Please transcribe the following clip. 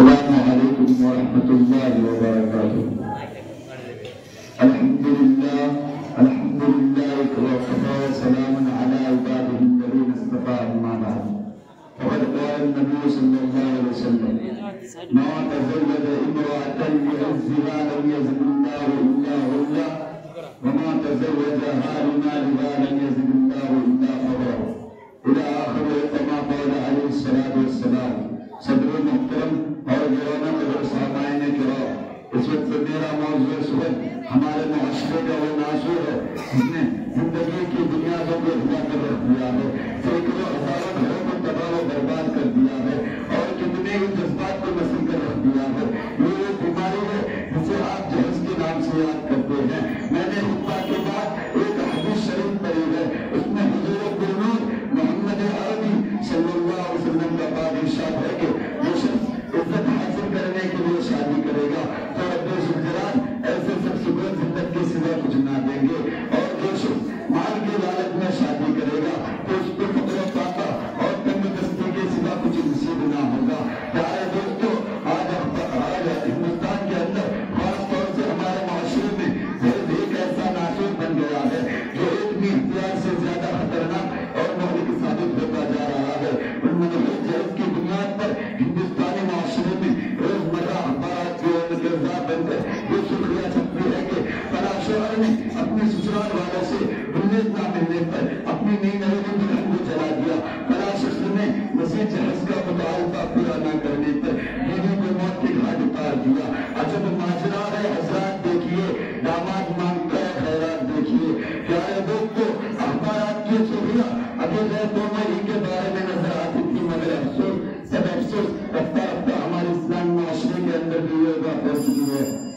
السلام علیکم ورحمۃ اللہ وبرکاتہ. الحمدللہ وكفى وسلام على عباده الذين اصطفى أما بعد. فقد قال النبي صلى الله عليه وسلم: ما تزوج امرأة لعزها لم يزد الله إلا غلا، وما تزوجها لمالها لم يزد الله إلا فقرا. إلى آخر كما قال عليه الصلاة والسلام. صدر محترم اور جوانوں اور سامعین کرام، اس وقت میرا موضوع صبح ہمارے معاشرے کا وہ ناصور ہے جس نے زندگی کی بنیادوں کو ہلا کر رکھ دیا ہے، سینکڑوں ہزاروں گھروں کو تباہ و برباد کر دیا ہے اور کتنے ہی جذبات کو نسل کر رکھ دیا ہے. یہ ایک بیماری ہے جسے آپ جہیز کے نام سے یاد کرتے ہیں. میں نے خطبہ کے بعد ایک حدیث شریف پڑھی ہے، اس میں حضور نور محمد عربی صلی اللہ علیہ وسلم کا پاک ارشاد ہے کہ جو شخص عزت حاصل کرنے کے لیے شادی کرے گا تو رب ذوالجلال ایسے سب سکون زندگی کے سوا کچھ نہ دیں گے، اور جو شخص مال کے لالچ میں شادی کرے گا تو اس کو فقر و فاقہ اور تنگ دستی کے سوا کچھ نصیب نہ ہوگا. پیارے دوستو، آج ہندوستان کے اندر خاص طور سے ہمارے معاشرے میں جہیز ایک ایسا ناصور بن گیا ہے جو ایک بھی ہتھیار سے زیادہ خطرناک اور مہلک ثابت ہوتا جا رہا ہے. جہیز کی بنیاد پر ہندوستانی معاشرے میں روزمرہ اخبارات کے کردار بن کر یہ سرخیاں چھپتی ہے کہ فلاں شوہر نے اپنے سسرال والوں سے گنجائش نہ ملنے پر اپنی نئی نویلی دلہن کو جلا دیا، فلاں شخص نے مسیح جہیز کا مطالبہ پورا نہ کرنے پر بیوی کو موت کے گھاٹ اتار دیا. عجب ماجرا ہے حضرات، دیکھیے داماد مانگتا ہے خیرات. دیکھیے پیارے دوستو، اخبارات کی سرخیاں ابھی غیبوں میں ان کے بارے میں نظر آتی تھی، مگر افسوس سب افسوس رفتہ رفتہ ہمارے اسلام معاشرے کے اندر بھی یہ بات ہو چکی ہے.